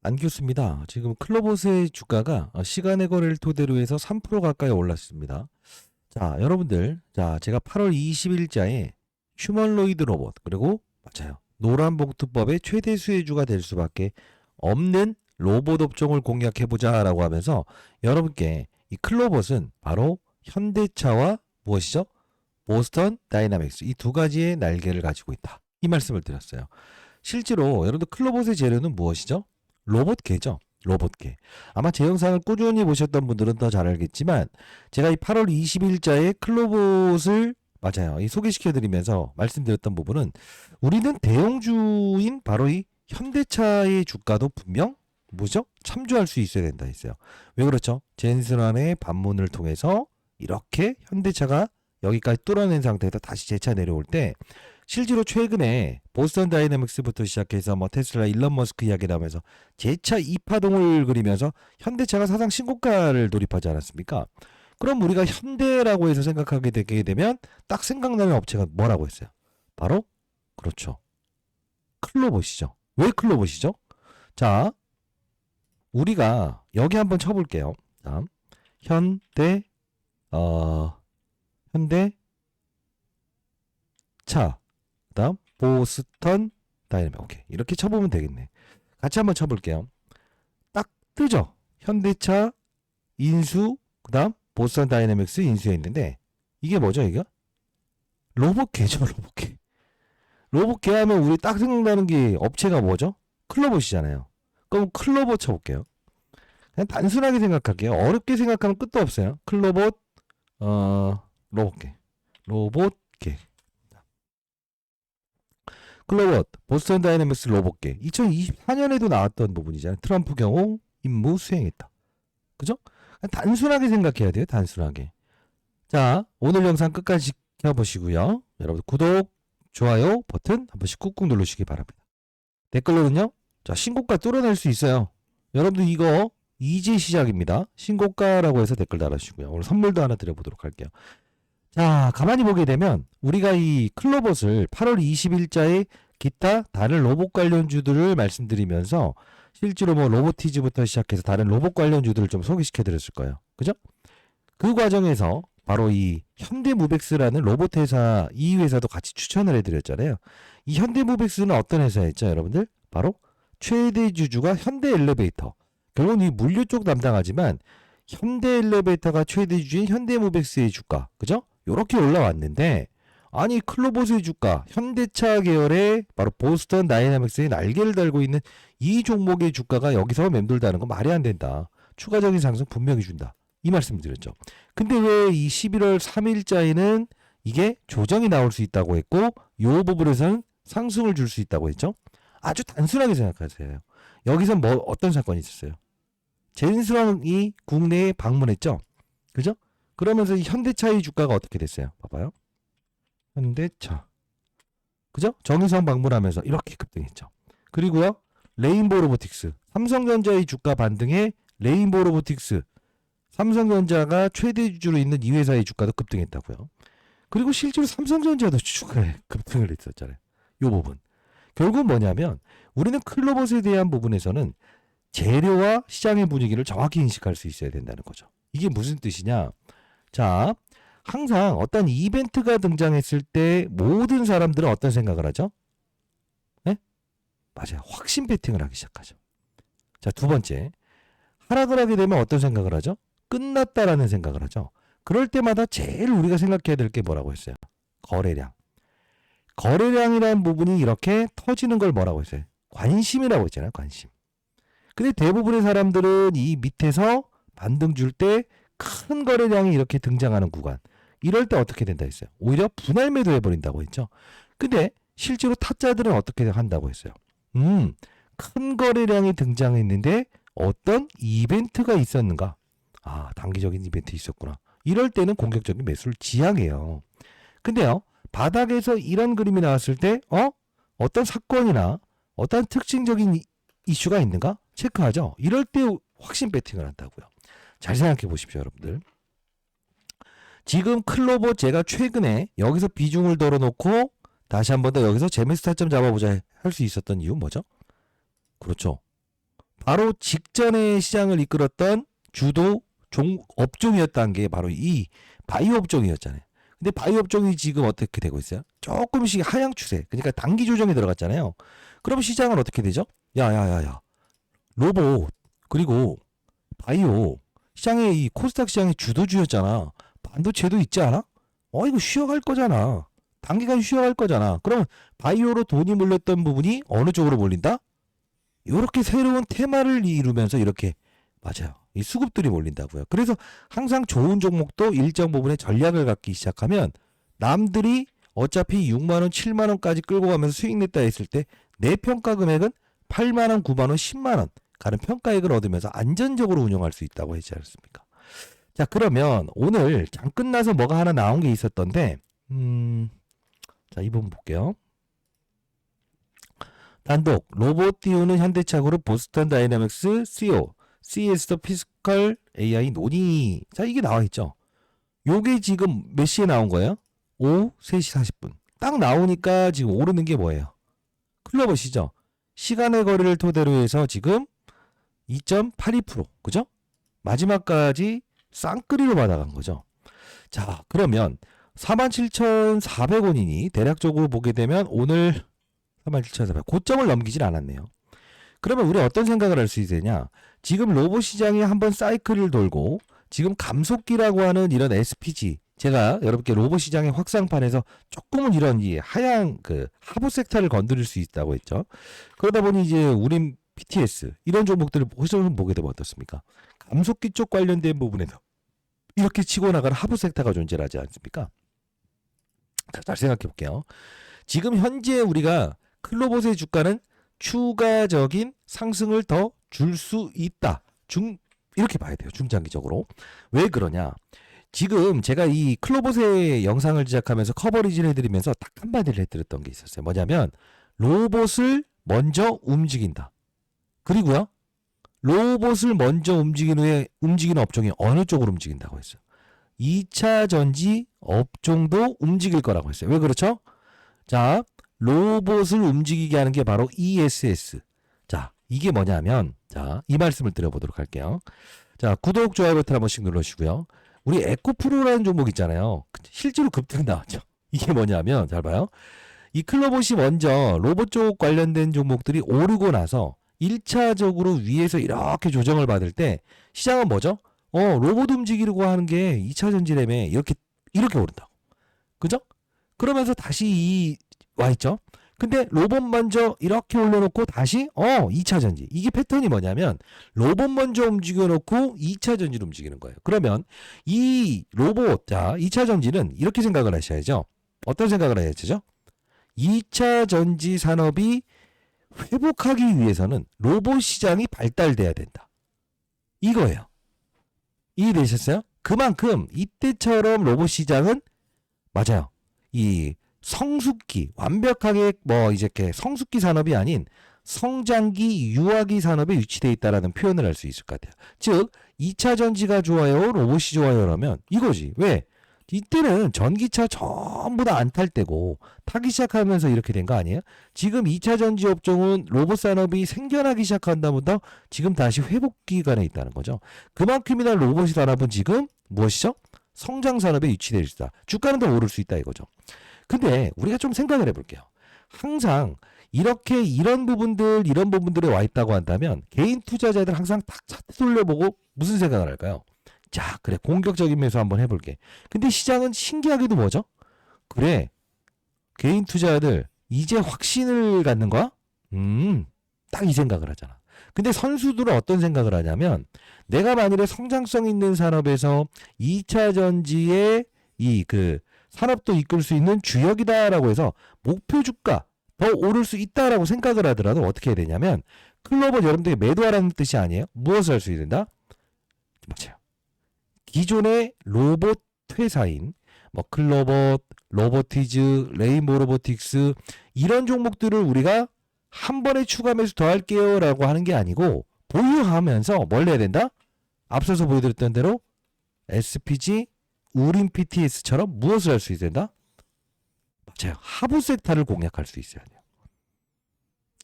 안겼습니다. 지금 클로버스의 주가가 시간의 거래를 토대로 해서 3% 가까이 올랐습니다. 자, 여러분들. 자, 제가 8월 20일자에 휴머노이드 로봇, 그리고 맞아요. 노란봉투법의 최대 수혜주가 될 수밖에 없는 로봇 업종을 공략해보자라고 하면서 여러분께 이 클로봇은 바로 현대차와 무엇이죠? 보스턴 다이나믹스 이 두 가지의 날개를 가지고 있다. 이 말씀을 드렸어요. 실제로 여러분들 클로봇의 재료는 무엇이죠? 로봇계죠. 로봇계. 아마 제 영상을 꾸준히 보셨던 분들은 더 잘 알겠지만 제가 이 8월 20일자에 클로봇을 맞아요. 이 소개시켜드리면서 말씀드렸던 부분은 우리는 대형주인 바로 이 현대차의 주가도 분명 뭐죠? 참조할 수 있어야 된다 했어요. 왜 그렇죠? 제인슨환의 반문을 통해서 이렇게 현대차가 여기까지 뚫어낸 상태에서 다시 재차 내려올 때 실제로 최근에 보스턴 다이내믹스부터 시작해서 뭐 테슬라 일론 머스크 이야기 나오면서 재차 2파동을 그리면서 현대차가 사상 신고가를 돌입하지 않았습니까? 그럼 우리가 현대라고 해서 생각하게 되게 되면 딱 생각나는 업체가 뭐라고 했어요? 바로 그렇죠. 클로봇이죠. 왜 클로봇이죠? 자, 우리가 여기 한번 쳐볼게요. 자, 현대 현대차 그다음 보스턴 다이내믹 오케이 이렇게 쳐보면 되겠네. 같이 한번 쳐볼게요. 딱 뜨죠. 현대차 인수 그다음 보스턴 다이내믹스 인수에 있는데 이게 뭐죠 이거? 로봇계죠. 로봇계. 로봇계 하면 우리 딱 생각나는 게 업체가 뭐죠? 클로봇이잖아요. 그럼 클로봇 쳐볼게요. 그냥 단순하게 생각할게요. 어렵게 생각하면 끝도 없어요. 클로봇 로봇계 로봇계 클로봇, 보스턴 다이내믹스 로봇계 2024년에도 나왔던 부분이잖아요. 트럼프 경우 임무 수행했다. 그죠? 단순하게 생각해야 돼요. 단순하게. 자, 오늘 영상 끝까지 지켜보시고요. 여러분 구독, 좋아요 버튼 한 번씩 꾹꾹 누르시기 바랍니다. 댓글로는요. 자, 신고가 뚫어낼 수 있어요. 여러분들 이거 이제 시작입니다. 신고가라고 해서 댓글 달아주시고요. 오늘 선물도 하나 드려보도록 할게요. 자, 가만히 보게 되면 우리가 이 클로봇을 8월 20일자에 기타 다른 로봇 관련주들을 말씀드리면서 실제로 뭐 로보티즈부터 시작해서 다른 로봇 관련주들을 좀 소개시켜 드렸을 거예요. 그죠? 그 과정에서 바로 이 현대무벡스라는 로봇 회사 이 회사도 같이 추천을 해드렸잖아요. 이 현대무벡스는 어떤 회사였죠, 여러분들? 바로 최대 주주가 현대엘리베이터. 결국은 이 물류 쪽 담당하지만 현대엘리베이터가 최대 주주인 현대무벡스의 주가, 그죠? 요렇게 올라왔는데 아니 클로봇의 주가 현대차 계열의 바로 보스턴 다이내믹스의 날개를 달고 있는 이 종목의 주가가 여기서 맴돌다는 건 말이 안 된다. 추가적인 상승 분명히 준다. 이 말씀 드렸죠. 근데 왜 이 11월 3일자에는 이게 조정이 나올 수 있다고 했고 요 부분에서는 상승을 줄 수 있다고 했죠. 아주 단순하게 생각하세요. 여기서 뭐 어떤 사건이 있었어요? 제인스왕이 국내에 방문했죠. 그죠? 그러면서 이 현대차의 주가가 어떻게 됐어요? 봐봐요. 현대차. 그죠? 정의선 방문하면서 이렇게 급등했죠. 그리고요. 레인보우 로보틱스. 삼성전자의 주가 반등에 레인보우 로보틱스. 삼성전자가 최대 주주로 있는 이 회사의 주가도 급등했다고요. 그리고 실제로 삼성전자도 주가에 급등을 했었잖아요. 이 부분. 결국은 뭐냐면 우리는 클로봇에 대한 부분에서는 재료와 시장의 분위기를 정확히 인식할 수 있어야 된다는 거죠. 이게 무슨 뜻이냐? 자, 항상 어떤 이벤트가 등장했을 때 모든 사람들은 어떤 생각을 하죠? 네? 맞아요. 확신 베팅을 하기 시작하죠. 자, 두 번째. 하락을 하게 되면 어떤 생각을 하죠? 끝났다라는 생각을 하죠. 그럴 때마다 제일 우리가 생각해야 될 게 뭐라고 했어요? 거래량. 거래량이라는 부분이 이렇게 터지는 걸 뭐라고 했어요? 관심이라고 했잖아요. 관심. 근데 대부분의 사람들은 이 밑에서 반등 줄 때 큰 거래량이 이렇게 등장하는 구간. 이럴 때 어떻게 된다 했어요? 오히려 분할 매도 해버린다고 했죠. 근데 실제로 타짜들은 어떻게 한다고 했어요? 큰 거래량이 등장했는데 어떤 이벤트가 있었는가? 아, 단기적인 이벤트 있었구나. 이럴 때는 공격적인 매수를 지향해요. 근데요, 바닥에서 이런 그림이 나왔을 때, 어떤 사건이나 어떤 특징적인 이슈가 있는가? 체크하죠. 이럴 때 확신 배팅을 한다고요. 잘 생각해 보십시오, 여러분들. 지금 클로봇 제가 최근에 여기서 비중을 덜어놓고 다시 한 번 더 여기서 재매수 타점 잡아보자 할 수 있었던 이유 뭐죠? 그렇죠. 바로 직전에 시장을 이끌었던 주도 업종이었다는 게 바로 이 바이오 업종이었잖아요. 근데 바이오 업종이 지금 어떻게 되고 있어요? 조금씩 하향 추세. 그러니까 단기 조정에 들어갔잖아요. 그럼 시장은 어떻게 되죠? 야야야야. 로봇 그리고 바이오 시장의 이 코스닥 시장의 주도주였잖아. 반도체도 있지 않아? 이거 쉬어갈 거잖아. 단기간 쉬어갈 거잖아. 그러면 바이오로 돈이 몰렸던 부분이 어느 쪽으로 몰린다? 이렇게 새로운 테마를 이루면서 이렇게 맞아요. 이 수급들이 몰린다고요. 그래서 항상 좋은 종목도 일정 부분의 전략을 갖기 시작하면 남들이 어차피 6만 원, 7만 원까지 끌고 가면서 수익 냈다 했을 때 내 평가 금액은 8만 원, 9만 원, 10만 원 가는 평가액을 얻으면서 안전적으로 운영할 수 있다고 했지 않습니까? 자, 그러면 오늘 장 끝나서 뭐가 하나 나온 게 있었던데 자, 이 부분 볼게요. 단독 로봇 띄우는 현대차그룹 보스턴 다이내믹스 CEO CES도 피스컬 AI 논의. 자, 이게 나와 있죠. 요게 지금 몇 시에 나온 거예요? 오후 3시 40분. 딱 나오니까 지금 오르는 게 뭐예요? 클로버시죠. 시간의 거리를 토대로 해서 지금 2.82%. 그죠? 마지막까지 쌍끌이로 받아간 거죠. 자, 그러면 47,400원이니 대략적으로 보게 되면 오늘 47,400 고점을 넘기질 않았네요. 그러면 우리 어떤 생각을 할 수 있느냐? 지금 로봇 시장이 한번 사이클을 돌고 지금 감속기라고 하는 이런 SPG 제가 여러분께 로봇 시장의 확산판에서 조금은 이런 이 하향 그 하부 섹터를 건드릴 수 있다고 했죠. 그러다 보니 이제 우린 BTS 이런 종목들을 호시를 보게 되면 어떻습니까? 감속기 쪽 관련된 부분에서 이렇게 치고 나가는 하부 섹터가 존재하지 않습니까? 자, 잘 생각해 볼게요. 지금 현재 우리가 클로봇의 주가는 추가적인 상승을 더 줄 수 있다. 이렇게 봐야 돼요. 중장기적으로. 왜 그러냐? 지금 제가 이 클로봇의 영상을 제작하면서 커버리지를 해드리면서 딱 한마디를 해드렸던 게 있었어요. 뭐냐면 로봇을 먼저 움직인다. 그리고요. 로봇을 먼저 움직인 후에 움직이는 업종이 어느 쪽으로 움직인다고 했어요. 2차 전지 업종도 움직일 거라고 했어요. 왜 그렇죠? 자, 로봇을 움직이게 하는 게 바로 ESS. 자, 이게 뭐냐면, 자, 이 말씀을 드려보도록 할게요. 자, 구독, 좋아요 버튼 한 번씩 눌러주시고요. 우리 에코프로라는 종목 있잖아요. 실제로 급등 나왔죠. 이게 뭐냐면, 잘 봐요. 이 클로봇이 먼저 로봇 쪽 관련된 종목들이 오르고 나서 1차적으로 위에서 이렇게 조정을 받을 때 시장은 뭐죠? 로봇 움직이려고 하는 게 2차 전지라며 이렇게 오른다고. 그죠? 그러면서 다시 와 있죠. 근데 로봇 먼저 이렇게 올려놓고 다시 2차 전지. 이게 패턴이 뭐냐면 로봇 먼저 움직여놓고 2차 전지를 움직이는 거예요. 그러면 이 로봇, 자 2차 전지는 이렇게 생각을 하셔야죠. 어떤 생각을 해야죠? 2차 전지 산업이 회복하기 위해서는 로봇 시장이 발달돼야 된다. 이거예요. 이해되셨어요? 그만큼 이때처럼 로봇 시장은 맞아요. 이 성숙기, 완벽하게 이제 이렇게 성숙기 산업이 아닌 성장기, 유아기 산업에 위치되어 있다라는 표현을 할 수 있을 것 같아요. 즉, 2차 전지가 좋아요, 로봇이 좋아요, 그러면 이거지. 왜? 이때는 전기차 전부 다 안 탈 때고 타기 시작하면서 이렇게 된 거 아니에요? 지금 2차 전지 업종은 로봇 산업이 생겨나기 시작한다보다 지금 다시 회복 기간에 있다는 거죠. 그만큼이나 로봇 산업은 지금 무엇이죠? 성장 산업에 위치되어 있다. 주가는 더 오를 수 있다 이거죠. 근데 우리가 좀 생각을 해볼게요. 항상 이렇게 이런 부분들에 와 있다고 한다면 개인 투자자들 항상 딱 차트 돌려보고 무슨 생각을 할까요? 자, 그래 공격적인 매수 한번 해볼게. 근데 시장은 신기하게도 뭐죠? 그래 개인 투자자들 이제 확신을 갖는 거야? 딱 이 생각을 하잖아. 근데 선수들은 어떤 생각을 하냐면 내가 만일에 성장성 있는 산업에서 2차 전지의 이 산업도 이끌 수 있는 주역이다라고 해서 목표 주가 더 오를 수 있다라고 생각을 하더라도 어떻게 해야 되냐면 클로봇 여러분들이 매도하라는 뜻이 아니에요. 무엇을 할 수 있는다? 맞아요. 기존의 로봇 회사인 클로봇, 로보티즈, 레인보우 로보틱스 이런 종목들을 우리가 한 번에 추가 매수 더 할게요 라고 하는 게 아니고 보유하면서 뭘 해야 된다? 앞서서 보여드렸던 대로 SPG, 우린 PTS처럼 무엇을 할 수 있어야 된다? 맞아요. 하부 섹터를 공략할 수 있어야 돼요.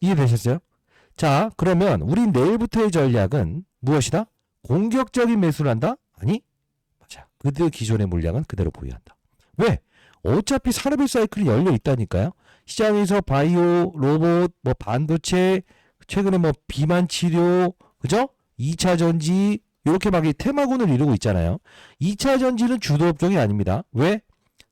이해되셨어요? 자, 그러면 우리 내일부터의 전략은 무엇이다? 공격적인 매수를 한다? 아니, 맞아. 그들 기존의 물량은 그대로 보유한다. 왜? 어차피 산업의 사이클이 열려 있다니까요. 시장에서 바이오, 로봇, 뭐 반도체, 최근에 뭐 비만 치료, 그죠? 2차 전지 이렇게 막 이 테마군을 이루고 있잖아요. 2차 전지는 주도 업종이 아닙니다. 왜?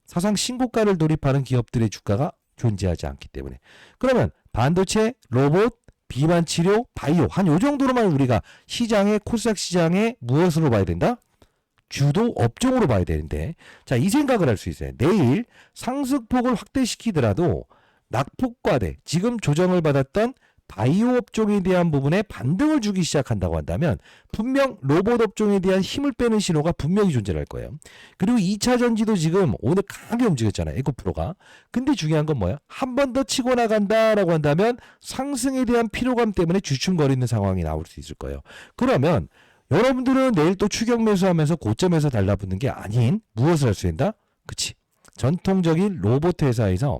사상 신고가를 돌입하는 기업들의 주가가 존재하지 않기 때문에. 그러면 반도체, 로봇, 비만 치료, 바이오 한 요 정도로만 우리가 시장의 코스닥 시장에 무엇으로 봐야 된다? 주도 업종으로 봐야 되는데, 자, 이 생각을 할 수 있어요. 내일 상승폭을 확대시키더라도 낙폭과대, 지금 조정을 받았던 바이오 업종에 대한 부분에 반등을 주기 시작한다고 한다면 분명 로봇 업종에 대한 힘을 빼는 신호가 분명히 존재할 거예요. 그리고 2차 전지도 지금 오늘 강하게 움직였잖아요. 에코프로가. 근데 중요한 건 뭐야? 한 번 더 치고 나간다라고 한다면 상승에 대한 피로감 때문에 주춤거리는 상황이 나올 수 있을 거예요. 그러면 여러분들은 내일 또 추격 매수하면서 고점에서 달라붙는 게 아닌 무엇을 할 수 있다? 그치. 전통적인 로봇 회사에서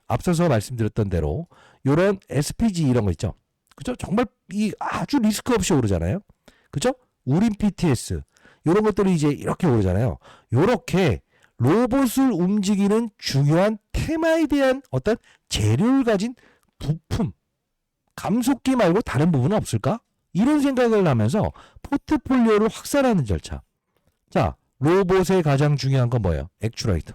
앞서서 말씀드렸던 대로 요런 SPG 이런 거 있죠. 그죠? 정말 이 아주 리스크 없이 오르잖아요. 그죠? 우린 PTS 요런 것들이 이제 이렇게 오르잖아요. 요렇게 로봇을 움직이는 중요한 테마에 대한 어떤 재료를 가진 부품, 감속기 말고 다른 부분은 없을까? 이런 생각을 하면서 포트폴리오를 확산하는 절차. 자, 로봇의 가장 중요한 건 뭐예요? 액추레이터.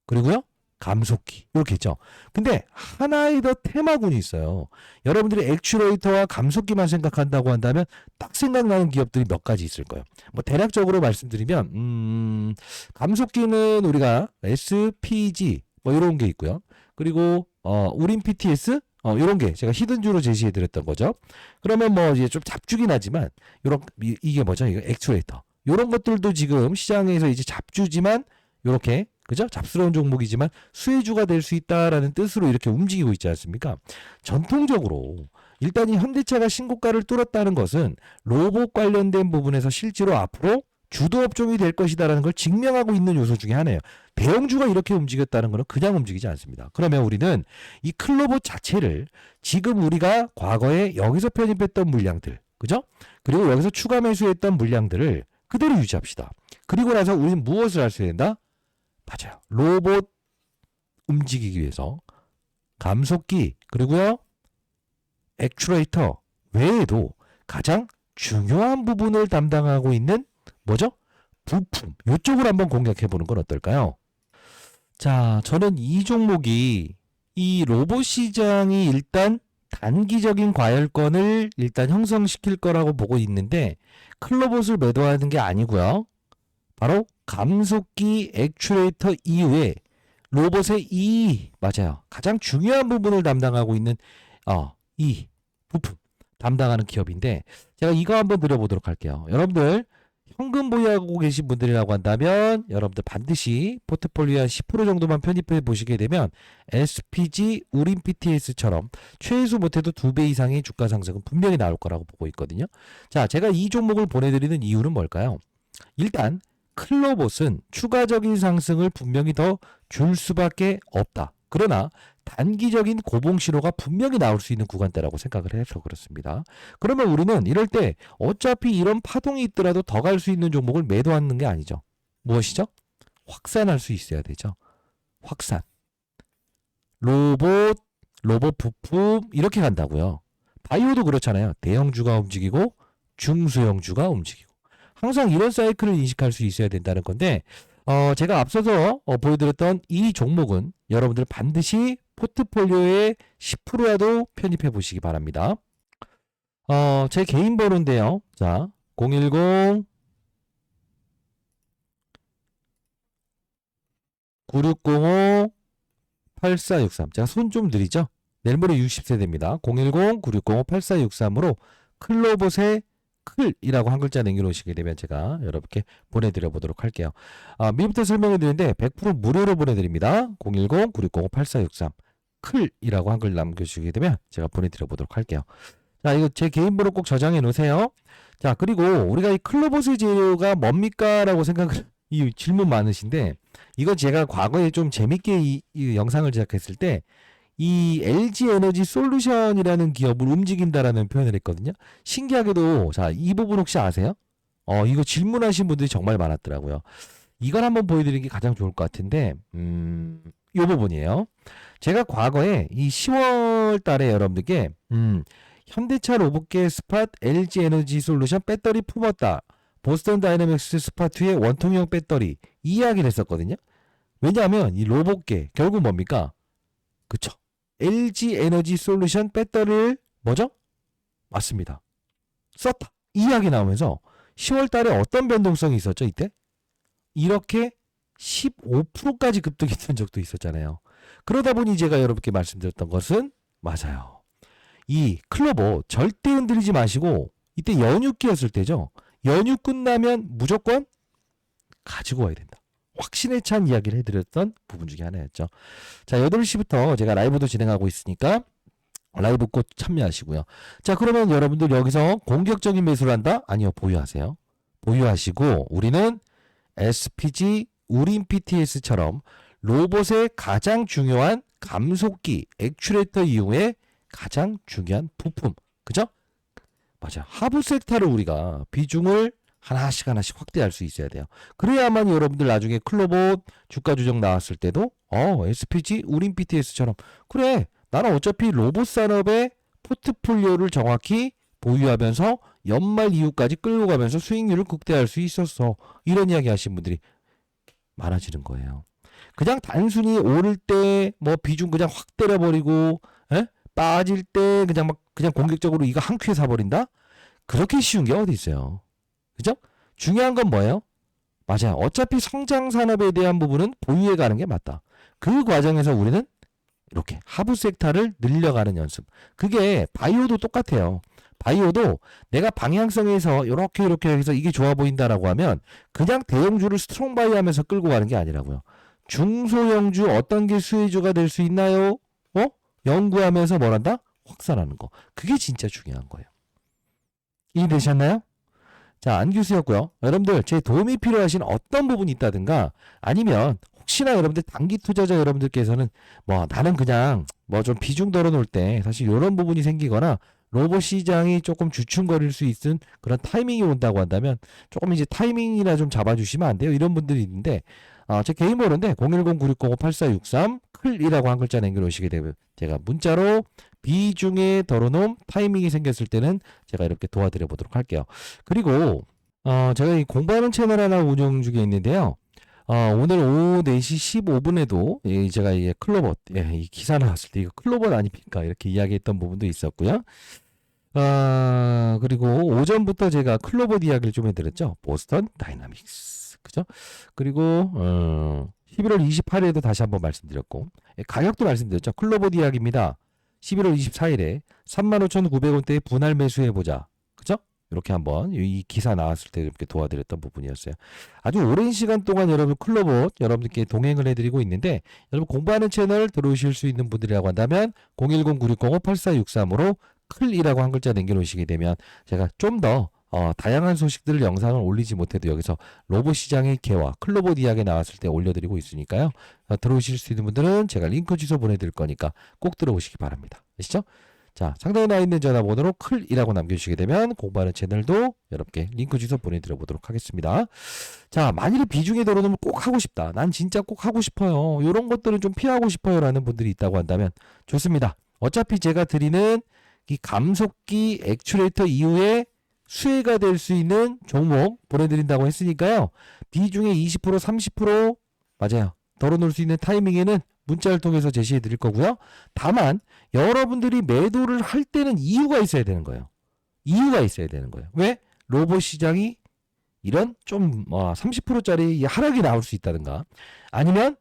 그리고요, 감속기. 이렇게 있죠. 근데 하나의 더 테마군이 있어요. 여러분들이 액추레이터와 감속기만 생각한다고 한다면 딱 생각나는 기업들이 몇 가지 있을 거예요. 뭐 대략적으로 말씀드리면 감속기는 우리가 SPG 뭐 이런 게 있고요. 그리고 우린 PTS 이런 게 제가 히든주로 제시해 드렸던 거죠. 그러면 뭐 이제 좀 잡주긴 하지만 이게 뭐죠? 이거 액추레이터. 이런 것들도 지금 시장에서 이제 잡주지만 이렇게 그죠? 잡스러운 종목이지만 수혜주가 될 수 있다라는 뜻으로 이렇게 움직이고 있지 않습니까? 전통적으로 일단 이 현대차가 신고가를 뚫었다는 것은 로봇 관련된 부분에서 실제로 앞으로 주도 업종이 될 것이다라는 걸 증명하고 있는 요소 중에 하나예요. 대형주가 이렇게 움직였다는 것은 그냥 움직이지 않습니다. 그러면 우리는 이 클로봇 자체를 지금 우리가 과거에 여기서 편입했던 물량들, 그죠? 그리고 여기서 추가 매수했던 물량들을 그대로 유지합시다. 그리고 나서 우리는 무엇을 할 수 된다? 맞아요. 로봇 움직이기 위해서 감속기 그리고요 액추레이터 외에도 가장 중요한 부분을 담당하고 있는 뭐죠? 부품. 이쪽을 한번 공략해 보는 건 어떨까요? 자, 저는 이 종목이 이 로봇 시장이 일단 단기적인 과열권을 일단 형성시킬 거라고 보고 있는데 클로봇을 매도하는 게 아니고요. 바로 감속기 액추레이터 이후에 로봇의 맞아요. 가장 중요한 부분을 담당하고 있는 이 부품 담당하는 기업인데 제가 이거 한번 드려보도록 할게요. 여러분들 현금 보유하고 계신 분들이라고 한다면 여러분들 반드시 포트폴리오 한 10% 정도만 편입해 보시게 되면 SPG, 우린 PTS처럼 최소 못해도 2배 이상의 주가 상승은 분명히 나올 거라고 보고 있거든요. 자, 제가 이 종목을 보내드리는 이유는 뭘까요? 일단 클로봇은 추가적인 상승을 분명히 더 줄 수밖에 없다. 그러나 단기적인 고봉 신호가 분명히 나올 수 있는 구간대라고 생각을 해서 그렇습니다. 그러면 우리는 이럴 때 어차피 이런 파동이 있더라도 더 갈 수 있는 종목을 매도하는 게 아니죠. 무엇이죠? 확산할 수 있어야 되죠. 확산. 로봇 부품 이렇게 간다고요. 바이오도 그렇잖아요. 대형주가 움직이고 중소형주가 움직이고. 항상 이런 사이클을 인식할 수 있어야 된다는 건데 제가 앞서서 보여드렸던 이 종목은 여러분들 반드시 포트폴리오에 10%라도 편입해 보시기 바랍니다. 제 개인 번호인데요. 자, 010 9605 8463. 제가 손 좀 느리죠? 내일 모레 60세대입니다. 010 9605 8463으로 클로봇의 클이라고 한 글자 남겨놓으시게 되면 제가 여러분께 보내드려 보도록 할게요. 미리부터 설명해 드리는데 100% 무료로 보내드립니다. 010-9605-8463 클이라고 한글 남겨주시게 되면 제가 보내드려 보도록 할게요. 자, 이거 제 개인 번호 꼭 저장해 놓으세요. 자, 그리고 우리가 이 클로봇의 재료가 뭡니까? 라고 생각을 이 질문 많으신데 이건 제가 과거에 좀 재밌게 이 영상을 제작했을 때 이 LG 에너지 솔루션이라는 기업을 움직인다라는 표현을 했거든요. 신기하게도 자, 이 부분 혹시 아세요? 이거 질문하신 분들이 정말 많았더라고요. 이걸 한번 보여드리는 게 가장 좋을 것 같은데, 이 부분이에요. 제가 과거에 이 10월 달에 여러분들께, 현대차 로봇계 스팟 LG 에너지 솔루션 배터리 품었다. 보스턴 다이내믹스 스팟2의 원통형 배터리. 이 이야기를 했었거든요. 왜냐하면 이 로봇계, 결국 뭡니까? 그쵸. LG 에너지 솔루션 배터리를 뭐죠? 맞습니다. 썼다. 이 이야기 나오면서 10월 달에 어떤 변동성이 있었죠, 이때? 이렇게 15%까지 급등했던 적도 있었잖아요. 그러다 보니 제가 여러분께 말씀드렸던 것은 맞아요. 이 클로버 절대 흔들리지 마시고 이때 연휴기였을 때죠. 연휴 끝나면 무조건 가지고 와야 된다. 확신에 찬 이야기를 해드렸던 부분 중에 하나였죠. 자, 8시부터 제가 라이브도 진행하고 있으니까 라이브 꼭 참여하시고요. 자, 그러면 여러분들 여기서 공격적인 매수를 한다? 아니요, 보유하세요. 보유하시고 우리는 SPG, 우린 PTS처럼 로봇의 가장 중요한 감속기, 액추레이터 이후에 가장 중요한 부품. 그죠? 맞아요. 하부 섹터를 우리가 비중을 하나씩 확대할 수 있어야 돼요. 그래야만 여러분들 나중에 클로봇 주가 조정 나왔을 때도 SPG, 우린 PTS처럼 그래 나는 어차피 로봇 산업의 포트폴리오를 정확히 보유하면서 연말 이후까지 끌고 가면서 수익률을 극대화할 수 있었어. 이런 이야기 하신 분들이 많아지는 거예요. 그냥 단순히 오를 때 뭐 비중 그냥 확 때려버리고 빠질 때 그냥 공격적으로 이거 한 큐에 사버린다? 그렇게 쉬운 게 어디 있어요. 그죠? 중요한 건 뭐예요? 맞아요. 어차피 성장 산업에 대한 부분은 보유해 가는 게 맞다. 그 과정에서 우리는 이렇게 하부 섹터를 늘려가는 연습. 그게 바이오도 똑같아요. 바이오도 내가 방향성에서 이렇게 해서 이게 좋아 보인다라고 하면 그냥 대형주를 스트롱 바이 하면서 끌고 가는 게 아니라고요. 중소형주 어떤 게 수혜주가 될 수 있나요? 연구하면서 뭘 한다? 확산하는 거. 그게 진짜 중요한 거예요. 이해되셨나요? 자, 안규수였고요. 여러분들 제 도움이 필요하신 어떤 부분이 있다든가 아니면 혹시나 여러분들 단기 투자자 여러분들께서는 뭐 나는 그냥 뭐 좀 비중 덜어 놓을 때 사실 이런 부분이 생기거나 로봇 시장이 조금 주춤거릴 수 있는 그런 타이밍이 온다고 한다면 조금 이제 타이밍이나 좀 잡아주시면 안 돼요? 이런 분들이 있는데 제 개인 번호인데 010-9605-8463 클이라고 한 글자 남겨놓으시게 되면 제가 문자로 비중에 덜어놓은 타이밍이 생겼을 때는 제가 이렇게 도와드려 보도록 할게요. 그리고 제가 이 공부하는 채널 하나 운영 중에 있는데요. 오늘 오후 4시 15분에도 제가 이 클로봇 이 기사 나왔을 때 이거 클로봇 아닙니까? 이렇게 이야기했던 부분도 있었고요. 그리고 오전부터 제가 클로봇 이야기를 좀 해드렸죠. 보스턴 다이나믹스. 그죠? 그리고 11월 28일에도 다시 한번 말씀드렸고 가격도 말씀드렸죠. 클로봇 이야기입니다. 11월 24일에 35,900원대에 분할 매수해보자. 그죠? 이렇게 한번 이 기사 나왔을 때 이렇게 도와드렸던 부분이었어요. 아주 오랜 시간 동안 여러분 클로봇 여러분들께 동행을 해드리고 있는데 여러분 공부하는 채널 들어오실 수 있는 분들이라고 한다면 010-9605-8463으로 클이라고 한 글자 남겨놓으시게 되면 제가 좀 더 다양한 소식들을 영상을 올리지 못해도 여기서 로봇 시장의 개화, 클로봇 이야기 나왔을 때 올려드리고 있으니까요. 들어오실 수 있는 분들은 제가 링크 주소 보내드릴 거니까 꼭 들어오시기 바랍니다. 아시죠? 자, 상단에 나와 있는 전화번호로 클이라고 남겨주시게 되면 공부하는 채널도 여러분께 링크 주소 보내드려 보도록 하겠습니다. 자, 만일에 비중에 들어놓으면 꼭 하고 싶다. 난 진짜 꼭 하고 싶어요. 이런 것들은 좀 피하고 싶어요. 라는 분들이 있다고 한다면 좋습니다. 어차피 제가 드리는 이 감속기 액추레이터 이후에 수혜가 될 수 있는 종목 보내드린다고 했으니까요. 비중의 20% 30% 맞아요. 덜어놓을 수 있는 타이밍에는 문자를 통해서 제시해 드릴 거고요. 다만 여러분들이 매도를 할 때는 이유가 있어야 되는 거예요. 이유가 있어야 되는 거예요. 왜? 로봇 시장이 이런 좀 30%짜리 하락이 나올 수 있다든가 아니면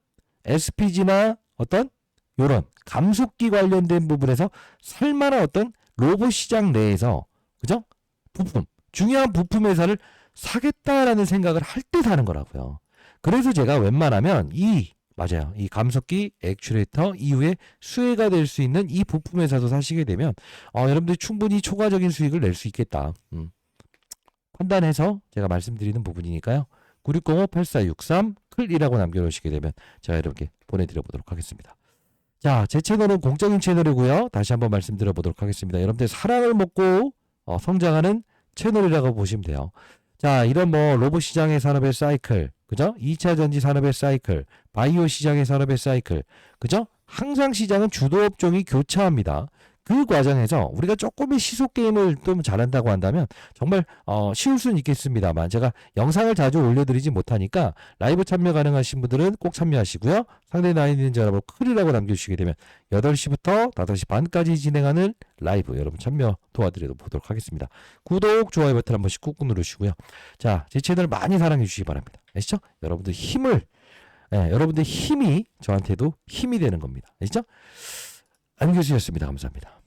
SPG나 어떤 요런 감속기 관련된 부분에서 살만한 어떤 로봇 시장 내에서 그죠? 부품, 중요한 부품 회사를 사겠다라는 생각을 할 때 사는 거라고요. 그래서 제가 웬만하면 맞아요. 이 감속기 액추레이터 이후에 수혜가 될 수 있는 이 부품 회사도 사시게 되면 여러분들이 충분히 초과적인 수익을 낼 수 있겠다. 판단해서 제가 말씀드리는 부분이니까요. 9605-8463 클이라고 남겨놓으시게 되면 제가 이렇게 보내드려 보도록 하겠습니다. 자, 제 채널은 공적인 채널이고요. 다시 한번 말씀드려보도록 하겠습니다. 여러분들 사랑을 먹고 성장하는 채널이라고 보시면 돼요. 자, 이런 뭐 로봇 시장의 산업의 사이클, 그죠? 2차 전지 산업의 사이클, 바이오 시장의 산업의 사이클, 그죠? 항상 시장은 주도 업종이 교차합니다. 그 과정에서 우리가 조금의 시속 게임을 좀 잘한다고 한다면 정말 쉬울 수는 있겠습니다만 제가 영상을 자주 올려드리지 못하니까 라이브 참여 가능하신 분들은 꼭 참여하시고요. 상대 나이 있는 전화번호 클이라고 남겨주시게 되면 8시부터 5시 반까지 진행하는 라이브 여러분 참여 도와드리도록 하겠습니다. 구독, 좋아요 버튼 한 번씩 꾹꾹 누르시고요. 자, 제 채널 많이 사랑해 주시기 바랍니다. 아시죠? 여러분들 여러분들 힘이 저한테도 힘이 되는 겁니다. 아시죠? 안 교수였습니다. 감사합니다.